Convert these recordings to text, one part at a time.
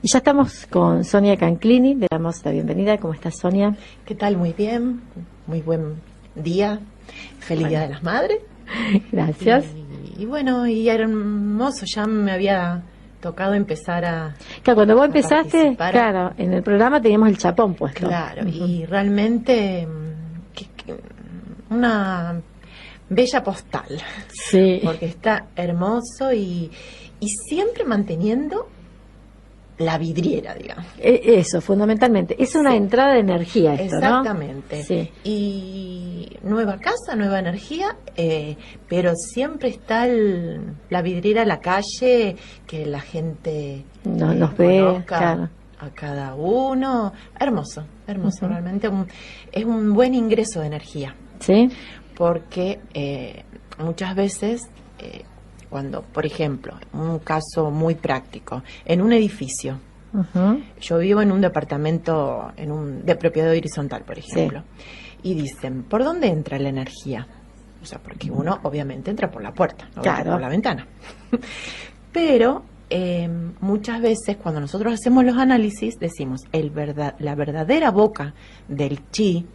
Y ya estamos con Sonia Canclini, le damos la bienvenida. ¿Cómo estás, Sonia? ¿Qué tal? Muy bien, muy buen día. Feliz Día de las Madres. Gracias. Y bueno, y era hermoso, ya me había tocado empezar a... Claro, cuando vos empezaste, participar. claro, en el programa teníamos el chapón puesto. Claro, y realmente una bella postal. Sí. Porque está hermoso y siempre manteniendo la vidriera, digamos. Eso, fundamentalmente. Es una entrada de energía esto, exactamente. ¿no? Sí. Y nueva casa, nueva energía, pero siempre está la vidriera, la calle, que la gente nos ve, claro, a cada uno. Hermoso, hermoso, realmente es un buen ingreso de energía. Sí. Porque muchas veces... cuando, por ejemplo, un caso muy práctico, en un edificio, yo vivo en un departamento de propiedad horizontal, por ejemplo, y dicen, ¿por dónde entra la energía? O sea, porque uno obviamente entra por la puerta, no entra por la ventana. Pero muchas veces cuando nosotros hacemos los análisis decimos, la verdadera boca del chi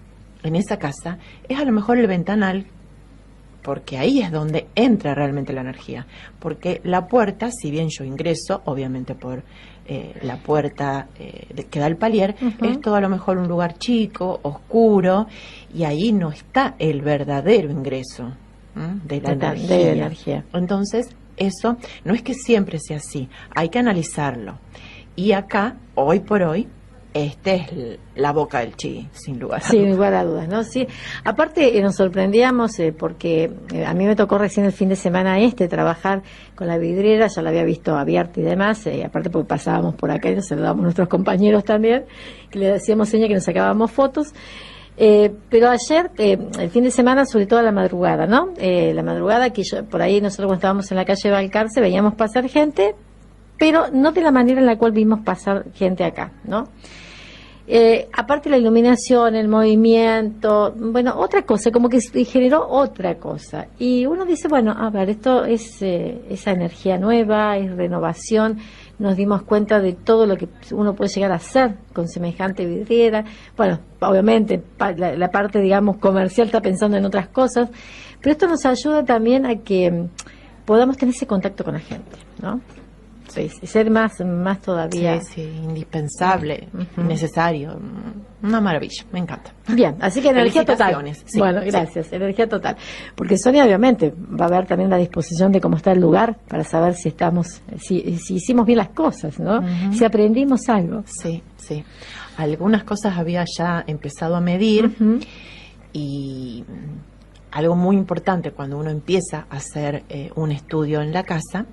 en esa casa es a lo mejor el ventanal, porque ahí es donde entra realmente la energía. Porque la puerta, si bien yo ingreso, obviamente por la puerta que da el palier, es todo a lo mejor un lugar chico, oscuro, y ahí no está el verdadero ingreso de la energía. Entonces, eso no es que siempre sea así, hay que analizarlo. Y acá, hoy por hoy, esta es la boca del chi, sin lugar a dudas. Sin lugar a dudas, ¿no? Sí. Aparte, nos sorprendíamos porque a mí me tocó recién el fin de semana trabajar con la vidriera, ya la había visto abierta y demás, aparte porque pasábamos por acá y nos saludábamos a nuestros compañeros también, que le decíamos señas que nos sacábamos fotos. Pero ayer, el fin de semana, sobre todo a la madrugada, ¿no? La madrugada que por ahí nosotros cuando estábamos en la calle Balcarce veíamos pasar gente, pero no de la manera en la cual vimos pasar gente acá, ¿no? Aparte la iluminación, el movimiento, bueno, otra cosa, como que generó otra cosa. Y uno dice, bueno, a ver, esto es esa energía nueva, es renovación. Nos dimos cuenta de todo lo que uno puede llegar a hacer con semejante vidriera. Bueno, obviamente la parte, digamos, comercial está pensando en otras cosas, pero esto nos ayuda también a que podamos tener ese contacto con la gente, ¿no? Sí, ser más todavía. Sí, indispensable, necesario. Una maravilla, me encanta. Bien, así que energía total. Sí, bueno, gracias, energía total. Porque Sonia obviamente va a ver también la disposición de cómo está el lugar para saber si si hicimos bien las cosas, ¿no? Si aprendimos algo. Sí. Algunas cosas había ya empezado a medir y algo muy importante cuando uno empieza a hacer un estudio en la casa.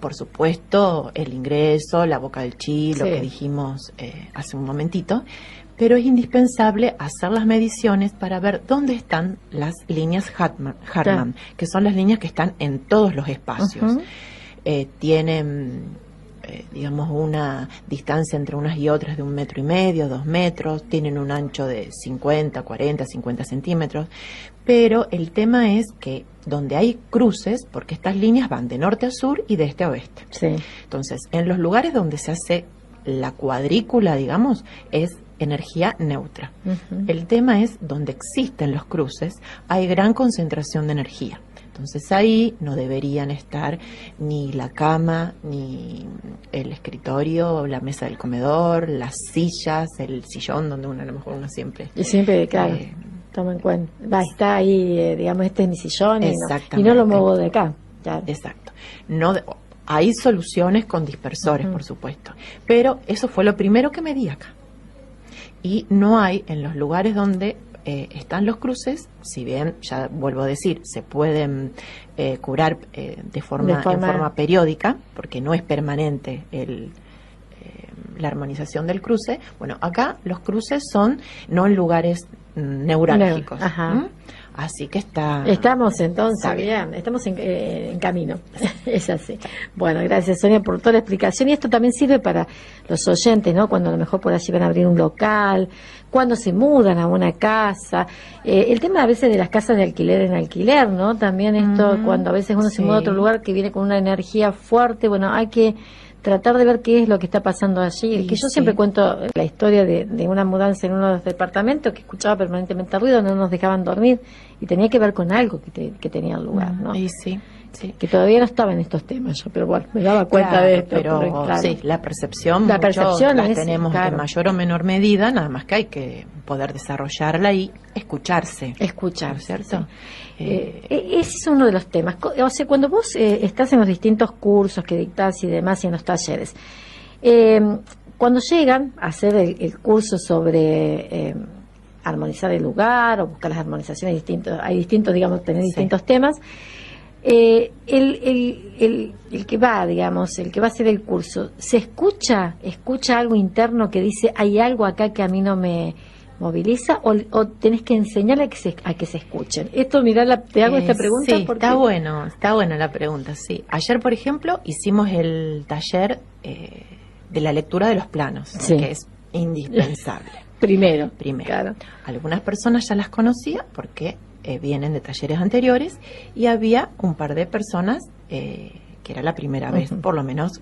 Por supuesto, el ingreso, la boca del chi, lo que dijimos hace un momentito, pero es indispensable hacer las mediciones para ver dónde están las líneas Hartmann, que son las líneas que están en todos los espacios. Tienen, digamos, una distancia entre unas y otras de 1,5 metros, 2 metros, tienen un ancho de 50, 40, 50 centímetros, pero el tema es que donde hay cruces, porque estas líneas van de norte a sur y de este a oeste. Sí. Entonces, en los lugares donde se hace la cuadrícula, digamos, es energía neutra. El tema es donde existen los cruces, hay gran concentración de energía. Entonces ahí no deberían estar ni la cama, ni el escritorio, la mesa del comedor, las sillas, el sillón donde a lo mejor uno siempre... Y siempre, claro, toma en cuenta. Está ahí, digamos, este es mi sillón y no lo muevo de acá. Claro. Exacto. Hay soluciones con dispersores, por supuesto, pero eso fue lo primero que me di acá. Y no hay en los lugares donde están los cruces, si bien, ya vuelvo a decir, se pueden curar en forma periódica, porque no es permanente la armonización del cruce. Bueno, acá los cruces son no en lugares neurálgicos. Así que estamos entonces bien, estamos en camino. Es así. Bueno, gracias Sonia por toda la explicación, y esto también sirve para los oyentes, ¿no? Cuando a lo mejor por allí van a abrir un local, cuando se mudan a una casa, el tema a veces de las casas de alquiler en alquiler, ¿no? También esto, cuando a veces uno se muda a otro lugar que viene con una energía fuerte, bueno, hay que tratar de ver qué es lo que está pasando allí. Y que yo sí. siempre cuento la historia de una mudanza en uno de los departamentos que escuchaba permanentemente ruido, no nos dejaban dormir y tenía que ver con algo que tenía lugar, ¿no? Y sí. Sí. Que todavía no estaba en estos temas yo, pero bueno, me daba cuenta Claro, de esto. pero claro. sí, la percepción es, tenemos claro, en mayor o menor medida, nada más que hay que poder desarrollarla y escucharse. Escuchar, ¿no es cierto? Sí. Ese es uno de los temas. O sea, cuando vos estás en los distintos cursos que dictás y demás y en los talleres, cuando llegan a hacer el curso sobre armonizar el lugar o buscar las armonizaciones distintos, hay distintos, digamos, tener distintos temas. El que va, digamos, el que va a hacer el curso, ¿se escucha algo interno que dice hay algo acá que a mí no me moviliza o tenés que enseñarle a que se escuchen? Esto, mirá, te hago esta pregunta sí, porque está buena la pregunta, sí. Ayer, por ejemplo, hicimos el taller de la lectura de los planos, sí, que es indispensable. Primero. Claro. Algunas personas ya las conocía porque vienen de talleres anteriores y había un par de personas que era la primera vez, por lo menos,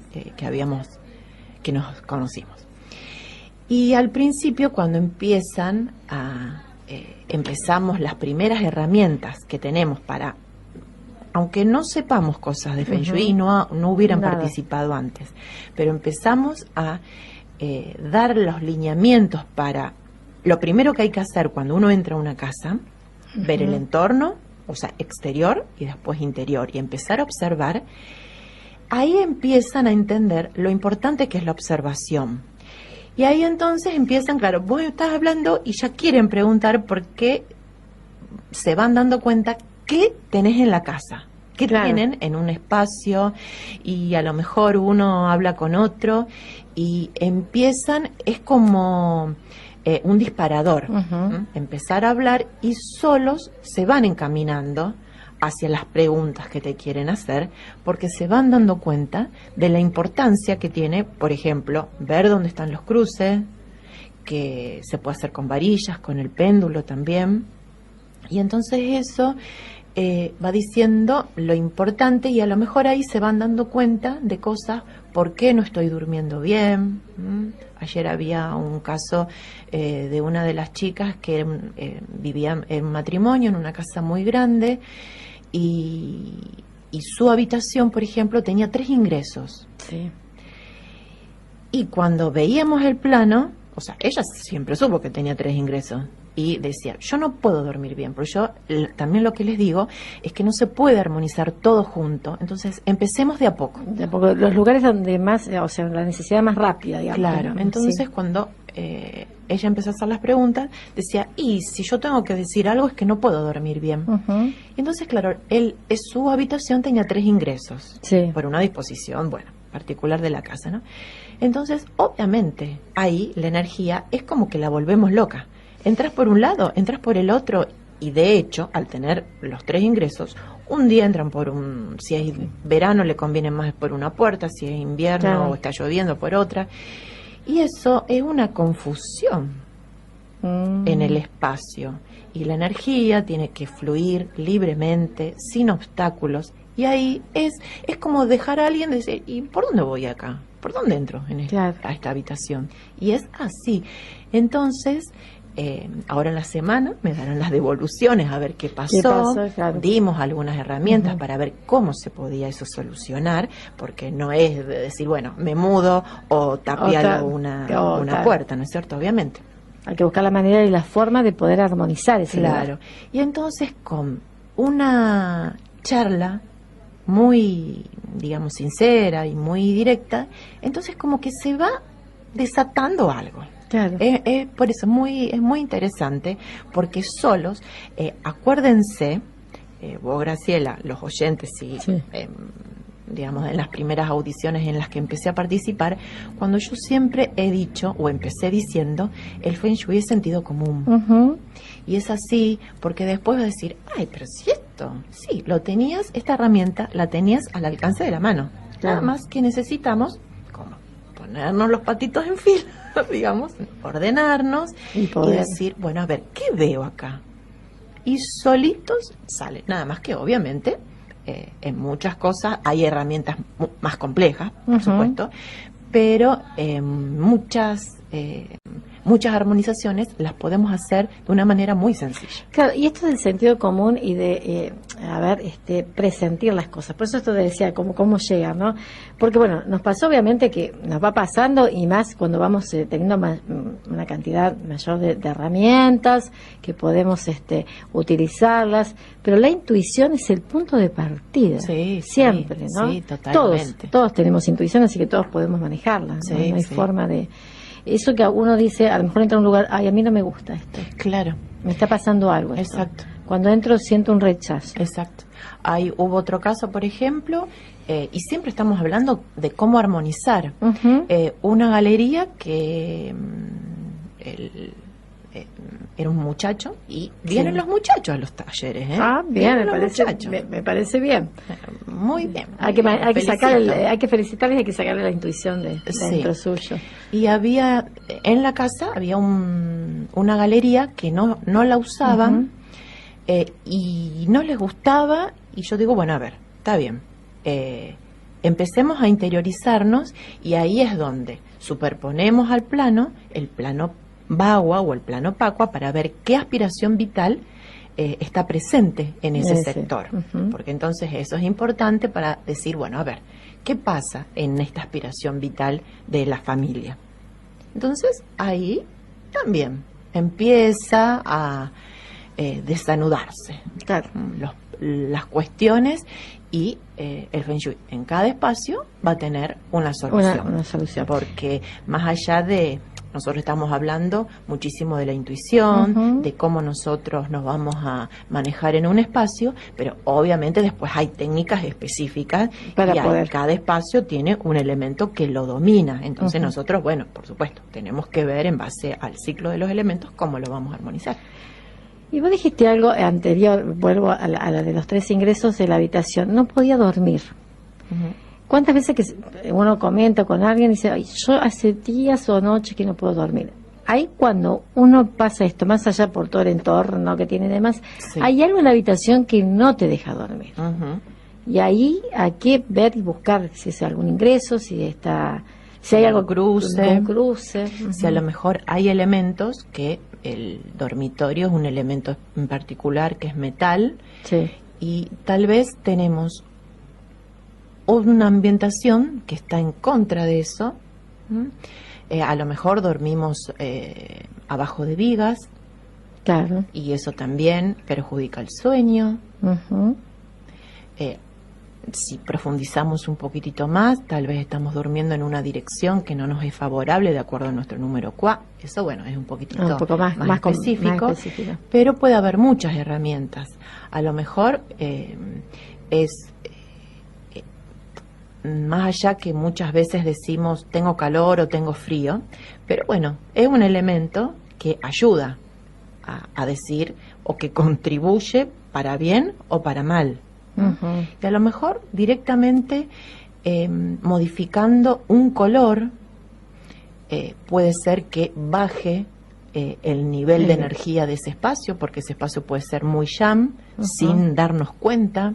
que nos conocimos. Y al principio, cuando empezamos las primeras herramientas que tenemos para, aunque no sepamos cosas de Feng Shui, no hubieran participado antes, pero empezamos a dar los lineamientos para lo primero que hay que hacer cuando uno entra a una casa, ver el entorno, o sea, exterior y después interior, y empezar a observar. Ahí empiezan a entender lo importante que es la observación. Y ahí entonces empiezan, claro, vos estás hablando y ya quieren preguntar por qué se van dando cuenta qué tenés en la casa, qué tienen en un espacio, y a lo mejor uno habla con otro y empiezan, es como un disparador, empezar a hablar y solos se van encaminando hacia las preguntas que te quieren hacer, porque se van dando cuenta de la importancia que tiene, por ejemplo, ver dónde están los cruces, que se puede hacer con varillas, con el péndulo también, y entonces eso va diciendo lo importante, y a lo mejor ahí se van dando cuenta de cosas, por qué no estoy durmiendo bien. Ayer había un caso de una de las chicas que vivía en matrimonio en una casa muy grande y su habitación, por ejemplo, tenía 3 ingresos. Sí. Y cuando veíamos el plano, o sea, ella siempre supo que tenía 3 ingresos. Y decía, yo no puedo dormir bien, porque yo también lo que les digo es que no se puede armonizar todo junto. Entonces, empecemos de a poco. Los lugares donde más, o sea, la necesidad más rápida, digamos. Claro, entonces cuando ella empezó a hacer las preguntas, decía, y si yo tengo que decir algo es que no puedo dormir bien. Y entonces, claro, su habitación tenía 3 ingresos, por una disposición, bueno, particular de la casa, ¿no? Entonces, obviamente, ahí la energía es como que la volvemos loca. Entras por un lado, entras por el otro, y de hecho, al tener los 3 ingresos, un día entran si es verano le conviene más por una puerta, si es invierno o está lloviendo por otra, y eso es una confusión en el espacio, y la energía tiene que fluir libremente, sin obstáculos, y ahí es como dejar a alguien decir, ¿y por dónde voy acá? ¿Por dónde entro a esta habitación? Y es así. Entonces, ahora en la semana me darán las devoluciones a ver qué pasó. Dimos algunas herramientas para ver cómo se podía eso solucionar, porque no es de decir, bueno, me mudo o tapialo una puerta, ¿no es cierto? Obviamente. Hay que buscar la manera y la forma de poder armonizar ese lugar. Y entonces con una charla muy, digamos, sincera y muy directa, entonces como que se va desatando algo. Claro. Por eso es muy interesante, porque solos, acuérdense, vos, Graciela, los oyentes, digamos, en las primeras audiciones en las que empecé a participar, cuando yo siempre he dicho, o empecé diciendo, el Feng Shui es sentido común. Y es así, porque después vas a decir, ay, pero si esto, sí, esta herramienta la tenías al alcance de la mano. Nada más que necesitamos, como ponernos los patitos en fila, digamos, ordenarnos y decir, bueno, a ver, ¿qué veo acá? Y solitos sale, nada más que obviamente en muchas cosas hay herramientas más complejas, por supuesto, pero muchas armonizaciones las podemos hacer de una manera muy sencilla. Claro, y esto del sentido común y de, presentir las cosas. Por eso esto te decía, cómo llegar, ¿no? Porque, bueno, nos pasó obviamente que nos va pasando, y más cuando vamos teniendo una cantidad mayor de herramientas, que podemos utilizarlas, pero la intuición es el punto de partida. Sí, siempre, sí, ¿no? Sí, totalmente. Todos tenemos intuición, así que todos podemos manejarla, ¿no? Sí, No hay sí. forma de... Eso que uno dice, a lo mejor entra a un lugar, ay, a mí no me gusta esto. Claro. Me está pasando algo. Esto. Exacto. Cuando entro siento un rechazo. Exacto. Hubo otro caso, por ejemplo, y siempre estamos hablando de cómo armonizar. Una galería que era un muchacho, y vienen los muchachos a los talleres. Ah, bien, me parece bien. Muy bien. Hay que felicitarles y hay que sacarle la intuición de dentro suyo. Y en la casa había una galería que no la usaban, y no les gustaba, y yo digo, bueno, a ver, está bien, empecemos a interiorizarnos, y ahí es donde superponemos el plano Bagua o el plano Pacua, para ver qué aspiración vital está presente en ese sector. Porque entonces eso es importante para decir, bueno, a ver, ¿qué pasa en esta aspiración vital de la familia? Entonces ahí también empieza a desanudarse las cuestiones, y el Feng Shui en cada espacio va a tener una solución. Una solución. Porque más allá de... Nosotros estamos hablando muchísimo de la intuición, de cómo nosotros nos vamos a manejar en un espacio, pero obviamente después hay técnicas específicas, cada espacio tiene un elemento que lo domina. Entonces nosotros, bueno, por supuesto, tenemos que ver en base al ciclo de los elementos cómo lo vamos a armonizar. Y vos dijiste algo anterior, vuelvo a la de los 3 ingresos de la habitación, no podía dormir. ¿Cuántas veces que uno comenta con alguien y dice, ay, yo hace días o noches que no puedo dormir? Ahí cuando uno pasa esto, más allá por todo el entorno que tiene y demás, hay algo en la habitación que no te deja dormir. Y ahí hay que ver y buscar si es algún ingreso, si hay algo cruce. Si a lo mejor hay elementos que el dormitorio es un elemento en particular que es metal, y tal vez tenemos una ambientación que está en contra de eso. A lo mejor dormimos abajo de vigas, y eso también perjudica el sueño. Si profundizamos un poquitito más, tal vez estamos durmiendo en una dirección que no nos es favorable de acuerdo a nuestro número QA. Eso, bueno, es un poquito más específico, pero puede haber muchas herramientas. A lo mejor es más allá que muchas veces decimos tengo calor o tengo frío, pero bueno, es un elemento que ayuda a decir, o que contribuye para bien o para mal. Y a lo mejor directamente modificando un color puede ser que baje el nivel de energía de ese espacio, porque ese espacio puede ser muy llama sin darnos cuenta.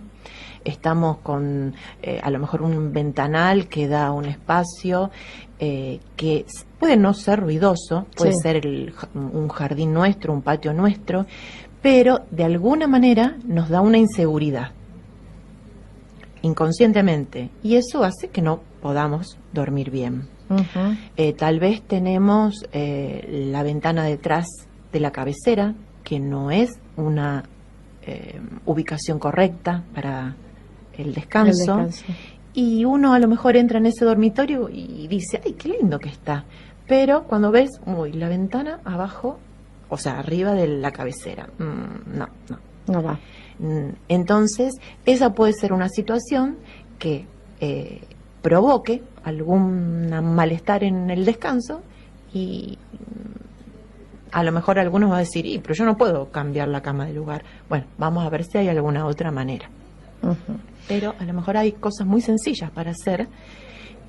Estamos con a lo mejor un ventanal que da un espacio que puede no ser ruidoso, puede ser un jardín nuestro, un patio nuestro, pero de alguna manera nos da una inseguridad inconscientemente, y eso hace que no podamos dormir bien. Tal vez tenemos la ventana detrás de la cabecera, que no es una ubicación correcta para el descanso. Y uno a lo mejor entra en ese dormitorio y dice, ay, qué lindo que está, pero cuando ves, la ventana abajo, o sea, arriba de la cabecera, no va. Entonces, esa puede ser una situación que provoque algún malestar en el descanso, y a lo mejor algunos van a decir, pero yo no puedo cambiar la cama de lugar. Bueno, vamos a ver si hay alguna otra manera. Pero a lo mejor hay cosas muy sencillas para hacer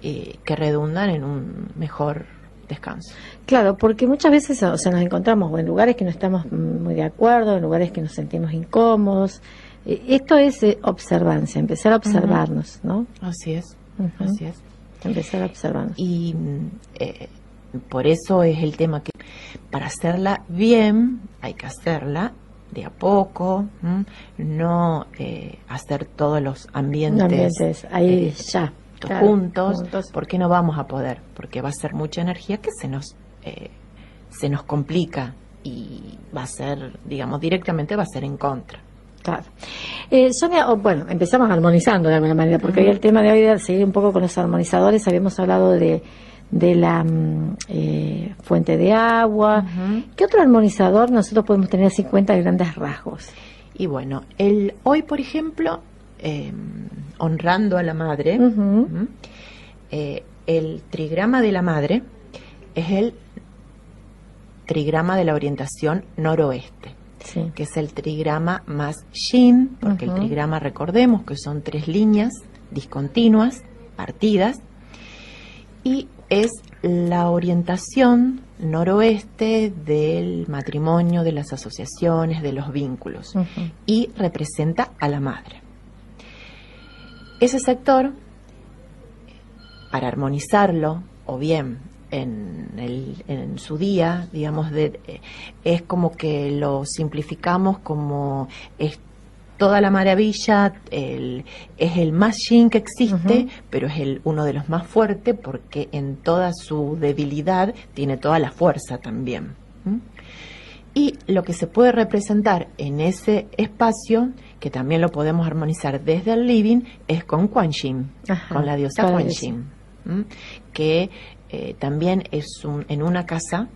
que redundan en un mejor descanso. Claro, porque muchas veces nos encontramos en lugares que no estamos muy de acuerdo, en lugares que nos sentimos incómodos, Esto es observancia, empezar a observarnos, ¿no? Así es, Ujú. así es. Empezar a observarnos. Y por eso es el tema que para hacerla bien hay que hacerla de a poco, no hacer todos los ambientes ahí ya, claro, juntos, porque no vamos a poder, porque va a ser mucha energía que se nos complica y va a ser, digamos, directamente va a ser en contra. Claro. Sonia, bueno, empezamos armonizando de alguna manera, porque hoy el tema de hoy de seguir un poco con los armonizadores, habíamos hablado de la fuente de agua. ¿Qué otro armonizador nosotros podemos tener así en cuenta de grandes rasgos? Y bueno, hoy, por ejemplo, honrando a la madre, el trigrama de la madre es el trigrama de la orientación noroeste. Sí. Que es el trigrama más yin, porque el trigrama, recordemos que son 3 líneas discontinuas, partidas, y es la orientación noroeste del matrimonio, de las asociaciones, de los vínculos, y representa a la madre. Ese sector, para armonizarlo, o bien en su día, digamos, es como que lo simplificamos como es toda la maravilla, es el más yin que existe, pero es uno de los más fuertes porque en toda su debilidad tiene toda la fuerza también. Y lo que se puede representar en ese espacio, que también lo podemos armonizar desde el living, es con Kuan Yin, con la diosa Kuan Yin, que también es en una casa,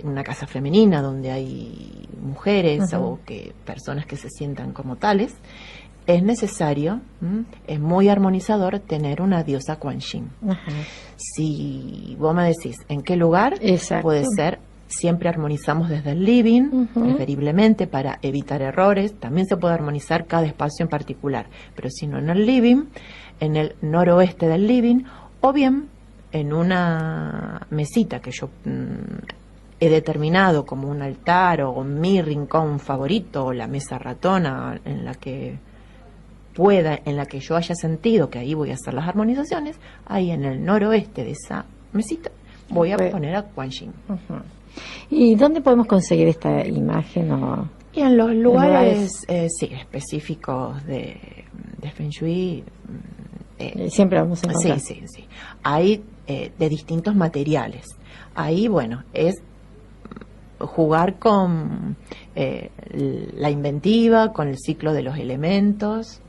una casa femenina donde hay mujeres o personas que se sientan como tales, es necesario, es muy armonizador tener una diosa Kuan Yin. Si vos me decís en qué lugar, puede ser, siempre armonizamos desde el living, preferiblemente para evitar errores. También se puede armonizar cada espacio en particular, pero si no en el living, en el noroeste del living, o bien en una mesita que yo he determinado como un altar o mi rincón favorito, o la mesa ratona en la que yo haya sentido que ahí voy a hacer las armonizaciones, ahí en el noroeste de esa mesita voy a poner a Kuan Yin. ¿Y dónde podemos conseguir esta imagen? Y en los lugares sí, específicos de Feng Shui. Siempre vamos a encontrar. Sí. Hay de distintos materiales. Ahí, bueno, es jugar con la inventiva, con el ciclo de los elementos.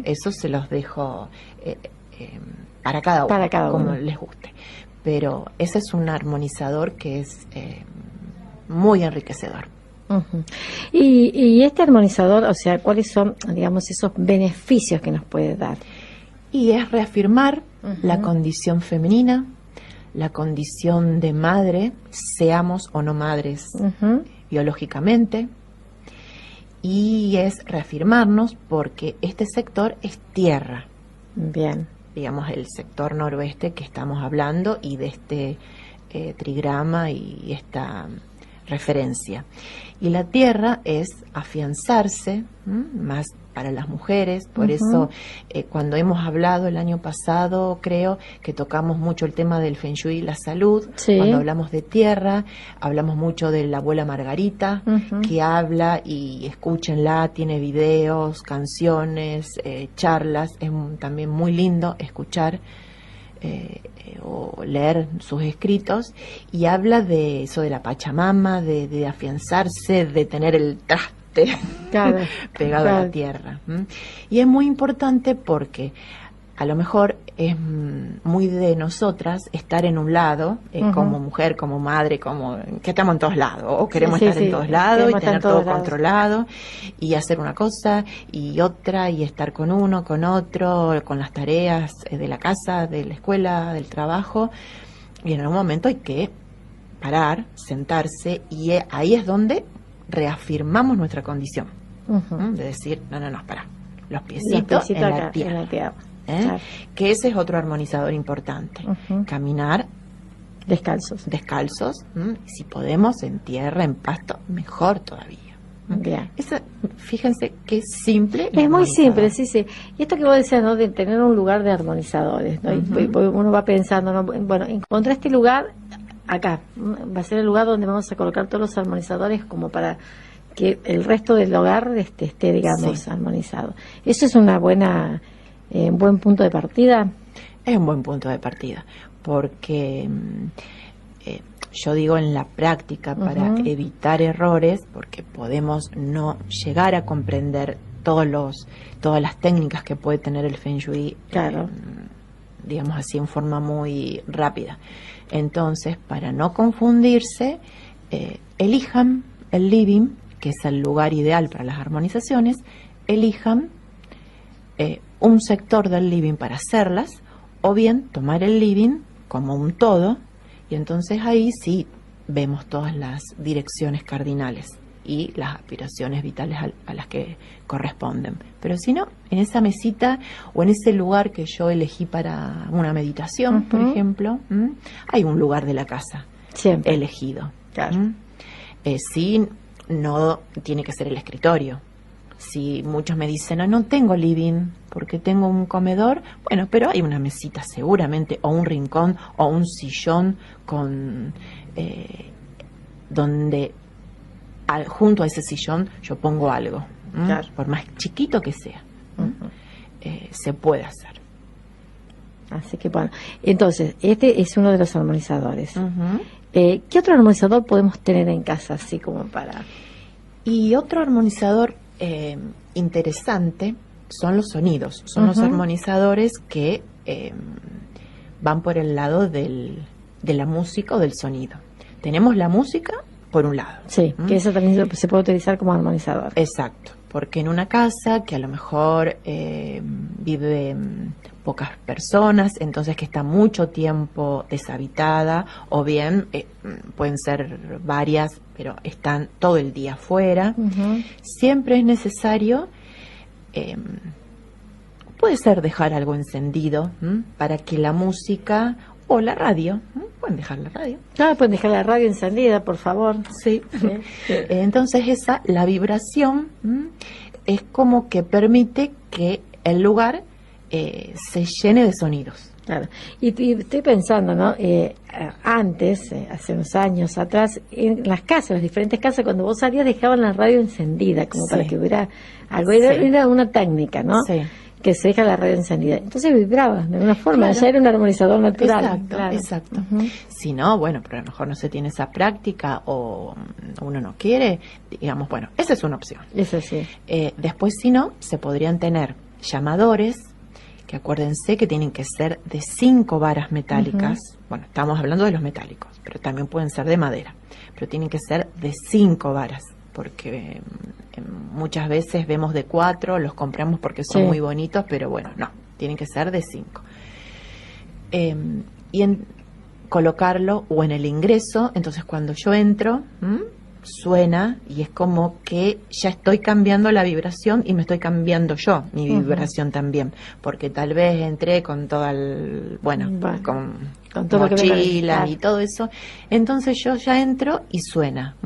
Eso se los dejo para cada uno, como les guste. Pero ese es un armonizador que es muy enriquecedor. Y este armonizador, o sea, ¿cuáles son, digamos, esos beneficios que nos puede dar? Y es reafirmar la condición femenina, la condición de madre, seamos o no madres biológicamente, y es reafirmarnos porque este sector es tierra. Bien. Digamos, el sector noroeste que estamos hablando y de este trigrama y esta referencia. Y la tierra es afianzarse, más para las mujeres, por eso cuando hemos hablado el año pasado, creo que tocamos mucho el tema del Feng Shui y la salud. Cuando hablamos de tierra, hablamos mucho de la abuela Margarita, que habla, y escúchenla, tiene videos, canciones, charlas, es también muy lindo escuchar o leer sus escritos, y habla de eso, de la Pachamama, de afianzarse, de tener el traste pegado a la tierra. Y es muy importante porque a lo mejor es muy de nosotras estar en un lado, como mujer, como madre, como que estamos en todos lados, o queremos estar en todos lados y tener todo controlado, y hacer una cosa y otra, y estar con uno, con otro, con las tareas de la casa, de la escuela, del trabajo, y en algún momento hay que parar, sentarse, y ahí es donde reafirmamos nuestra condición, de decir, no, para, los piecitos en la tierra. Claro. Que ese es otro armonizador importante. Caminar descalzos, si podemos en tierra, en pasto, mejor todavía. Bien. Fíjense qué simple. Es muy simple, sí, sí. Y esto que vos decías, ¿no? De tener un lugar de armonizadores, ¿no? Y uno va pensando, ¿no? Bueno, encontré este lugar acá. Va a ser el lugar donde vamos a colocar todos los armonizadores como para que el resto del hogar esté digamos, armonizado. Eso es una buena, un buen punto de partida. Es un buen punto de partida, porque yo digo en la práctica para evitar errores, porque podemos no llegar a comprender todas las técnicas que puede tener el Feng Shui, claro. Digamos así, en forma muy rápida. Entonces, para no confundirse, elijan el living, que es el lugar ideal para las armonizaciones, elijan un sector del living para hacerlas, o bien tomar el living como un todo, y entonces ahí sí vemos todas las direcciones cardinales y las aspiraciones vitales a las que corresponden. Pero si no, en esa mesita o en ese lugar que yo elegí para una meditación, por ejemplo, hay un lugar de la casa siempre elegido. Claro. Sí, no tiene que ser el escritorio. Si muchos me dicen, no tengo living porque tengo un comedor, bueno, pero hay una mesita seguramente, o un rincón, o un sillón con donde junto a ese sillón yo pongo algo, claro. Por más chiquito que sea, se puede hacer. Así que bueno, entonces, este es uno de los armonizadores. ¿Qué otro armonizador podemos tener en casa, así como para...? Y otro armonizador interesante son los sonidos, son los armonizadores que van por el lado de la música o del sonido. Tenemos la música por un lado. Sí, que eso también se puede utilizar como armonizador. Exacto, porque en una casa que a lo mejor viven pocas personas, entonces que está mucho tiempo deshabitada, o bien pueden ser varias, pero están todo el día afuera, siempre es necesario, puede ser dejar algo encendido para que la música o la radio, pueden dejar la radio. Claro, pueden dejar la radio encendida, por favor. Sí. Entonces la vibración es como que permite que el lugar se llene de sonidos. Claro. Y estoy pensando, ¿no? Antes, hace unos años atrás, en las casas, las diferentes casas, cuando vos salías dejaban la radio encendida, como para que hubiera algo. Era una técnica, ¿no? Sí. Que se deja la radio encendida. Entonces vibraba de alguna forma, claro. Ya era un armonizador natural. Exacto, claro. Exacto. Si no, bueno, pero a lo mejor no se tiene esa práctica o uno no quiere, digamos, bueno, esa es una opción. Eso sí. Después, si no, se podrían tener llamadores, que acuérdense que tienen que ser de 5 varas metálicas. Bueno, estamos hablando de los metálicos, pero también pueden ser de madera, pero tienen que ser de 5 varas, porque muchas veces vemos de 4, los compramos porque son muy bonitos, pero bueno, no, tienen que ser de 5. Y colocarlo o en el ingreso, entonces cuando yo entro, suena y es como que ya estoy cambiando la vibración y me estoy cambiando yo, mi vibración también, porque tal vez entré con todo el, con todo mochila y todo eso, entonces yo ya entro y suena.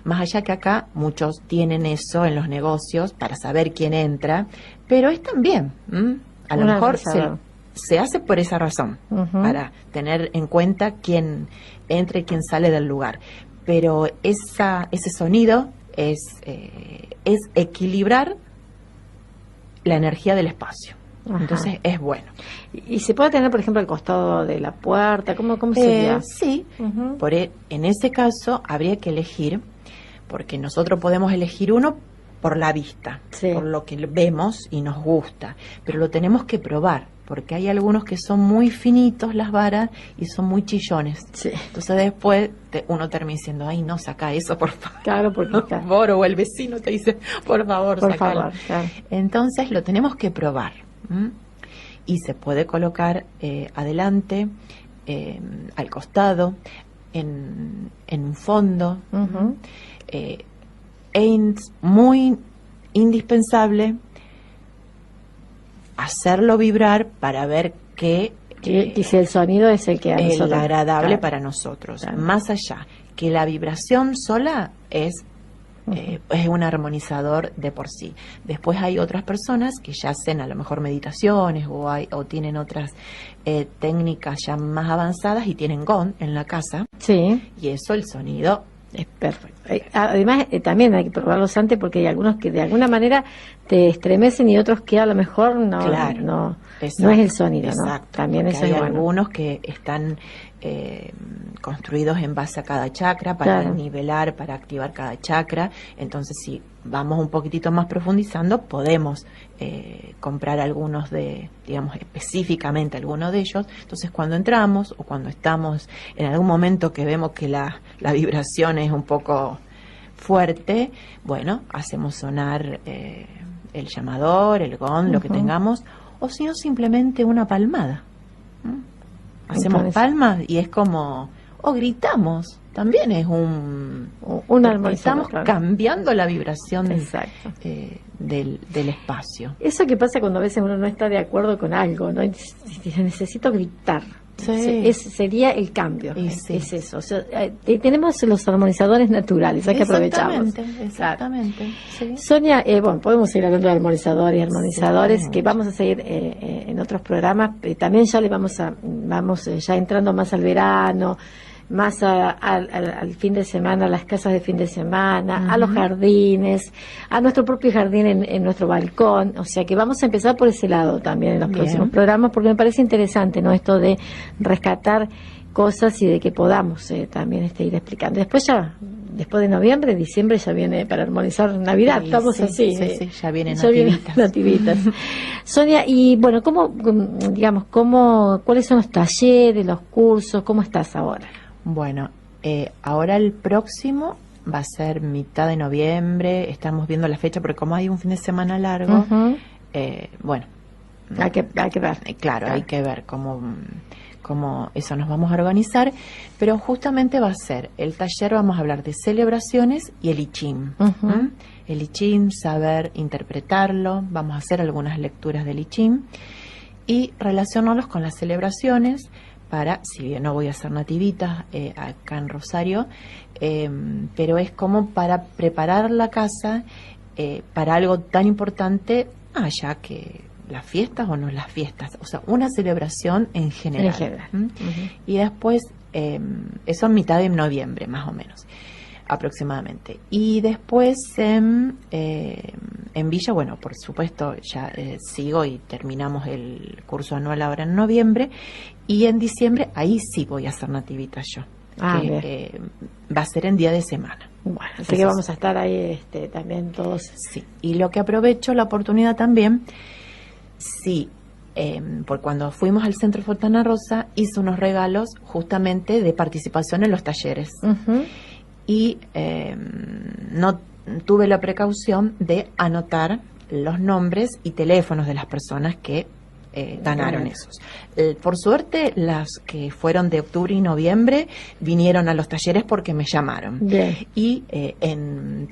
Más allá que acá muchos tienen eso en los negocios para saber quién entra, pero es también, a lo mejor se hace por esa razón, para tener en cuenta quién entra y quién sale del lugar. Pero ese sonido es equilibrar la energía del espacio. Entonces es bueno. ¿Y se puede tener, por ejemplo, al costado de la puerta? ¿Cómo sería? Sí, en ese caso habría que elegir, porque nosotros podemos elegir uno por la vista, por lo que vemos y nos gusta, pero lo tenemos que probar, porque hay algunos que son muy finitos las varas y son muy chillones. Entonces después uno termina diciendo, ay, no, saca eso, por favor. Claro, porque o el vecino te dice, por favor, sacalo. Claro. Entonces lo tenemos que probar. Y se puede colocar adelante, al costado, en un fondo. Es muy indispensable hacerlo vibrar para ver que y si el sonido es el que es agradable para nosotros. Más allá que la vibración sola es es un armonizador de por sí. Después hay otras personas que ya hacen a lo mejor meditaciones o tienen otras técnicas ya más avanzadas y tienen gong en la casa. Sí. Y eso, el sonido es perfecto. Además, también hay que probarlos antes porque hay algunos que de alguna manera te estremecen y otros que a lo mejor no, claro, no es el sonido, exacto, ¿no? También eso hay es bueno. Algunos que están construidos en base a cada chakra para nivelar, para activar cada chakra. Entonces, si vamos un poquitito más profundizando, podemos comprar algunos digamos, específicamente algunos de ellos. Entonces, cuando entramos o cuando estamos en algún momento que vemos que la vibración es un poco fuerte, bueno, hacemos sonar el llamador, el gong, lo que tengamos, o si no, simplemente una palmada. Hacemos palmas y es como, o gritamos, también es un armonizador, estamos cambiando la vibración del espacio. Eso que pasa cuando a veces uno no está de acuerdo con algo, ¿no? Necesito gritar. Sí. Sería el cambio, sí. Es eso. O sea, tenemos los armonizadores naturales, hay que aprovecharlos. Exactamente. Sí. Sonia, bueno, podemos seguir hablando de armonizadores, que vamos a seguir en otros programas. También ya vamos ya entrando más al verano, más al fin de semana, a las casas de fin de semana, a los jardines, a nuestro propio jardín en nuestro balcón. O sea que vamos a empezar por ese lado también en los próximos programas, porque me parece interesante, ¿no? Esto de rescatar cosas y de que podamos también ir explicando. Después de noviembre, diciembre ya viene para armonizar Navidad, estamos así. Sí, ya vienen nativitas. Sonia, y bueno, ¿cuáles son los talleres, los cursos? ¿Cómo estás ahora? Bueno, ahora el próximo va a ser mitad de noviembre, estamos viendo la fecha porque como hay un fin de semana largo, bueno. Hay que ver. Claro, hay que ver cómo eso nos vamos a organizar, pero justamente va a ser el taller, vamos a hablar de celebraciones y el I Ching. El I Ching, saber interpretarlo, vamos a hacer algunas lecturas del I Ching y relacionarlos con las celebraciones para, si bien no voy a hacer nativitas acá en Rosario, pero es como para preparar la casa para algo tan importante, ya que las fiestas o no las fiestas, o sea, una celebración en general. Y después, eso en mitad de noviembre, más o menos, aproximadamente. Y después en Villa, bueno, por supuesto, ya sigo y terminamos el curso anual ahora en noviembre, y en diciembre, ahí sí voy a hacer nativitas yo. Va a ser en día de semana. Bueno, así que vamos a estar ahí también todos. Sí, y lo que aprovecho la oportunidad también, sí, por cuando fuimos al Centro Fontana Rosa, hice unos regalos justamente de participación en los talleres. Y no tuve la precaución de anotar los nombres y teléfonos de las personas que ganaron esos. Por suerte, las que fueron de octubre y noviembre vinieron a los talleres porque me llamaron. Bien. Y en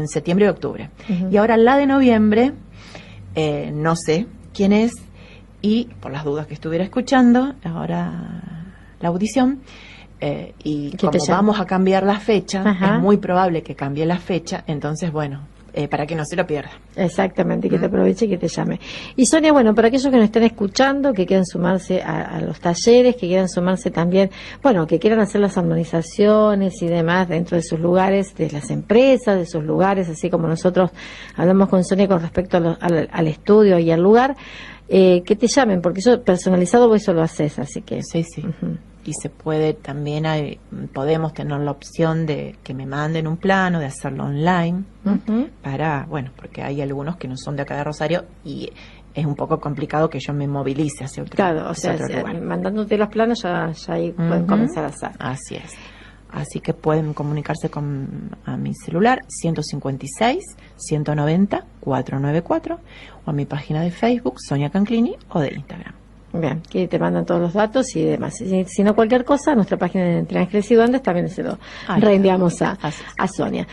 septiembre y octubre. Y ahora la de noviembre, no sé quién es, y por las dudas que estuviera escuchando ahora la audición, y como vamos a cambiar la fecha, es muy probable que cambie la fecha, entonces bueno, para que no se lo pierda. Exactamente, que te aproveche y que te llame. Y Sonia, bueno, para aquellos que nos estén escuchando, que quieran sumarse a los talleres, que quieran sumarse también, bueno, que quieran hacer las armonizaciones y demás dentro de sus lugares, de las empresas, de sus lugares, así como nosotros hablamos con Sonia con respecto al estudio y al lugar, que te llamen, porque eso personalizado vos eso lo haces, así que... Sí. Y se puede también, podemos tener la opción de que me manden un plano, de hacerlo online, para, bueno, porque hay algunos que no son de acá de Rosario y es un poco complicado que yo me movilice hacia otro lugar. Claro, o sea, mandándote los planos ya ahí pueden comenzar a hacer. Así es. Así que pueden comunicarse a mi celular 156-190-494 o a mi página de Facebook, Sonia Canclini, o de Instagram. Bien, que te mandan todos los datos y demás. Si no cualquier cosa, nuestra página de Entre Ángeles y Duendes también se lo reenviamos a Sonia.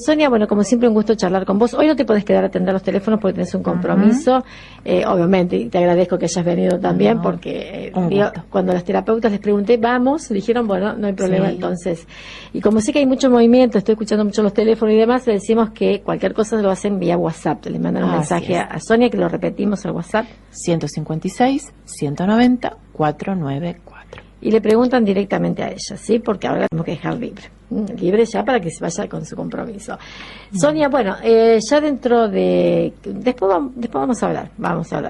Sonia, bueno, como siempre un gusto charlar con vos. Hoy no te podés quedar a atender los teléfonos porque tenés un compromiso. Obviamente, y te agradezco que hayas venido también, No, porque un digo, gusto. cuando las terapeutas les pregunté, vamos, dijeron, bueno, no hay problema. Sí. Entonces, y como sé que hay mucho movimiento, estoy escuchando mucho los teléfonos y demás, le decimos que cualquier cosa lo hacen vía WhatsApp. Le mandan un Así mensaje es. a Sonia, que lo repetimos al WhatsApp, 156 190 494. y le preguntan directamente a ella, ¿sí? Porque ahora la tenemos que dejar libre. Libre ya para que se vaya con su compromiso. Sonia, bueno, ya dentro de... Después vamos a hablar,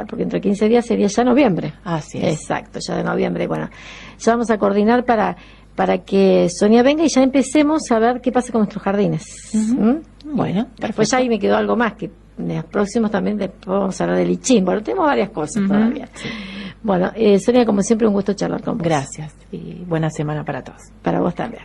porque dentro de 15 días sería ya noviembre. Así es. Exacto, ya de noviembre. Bueno, ya vamos a coordinar para que Sonia venga y ya empecemos a ver qué pasa con nuestros jardines. Ujú. Bueno, Después perfecto. ya ahí me quedó algo más, que en los próximos también después vamos a hablar de lichín. Bueno, tenemos varias cosas Ujú. todavía. Bueno, Sonia, como siempre, un gusto charlar con vos. Gracias y buena semana para todos. Para vos también.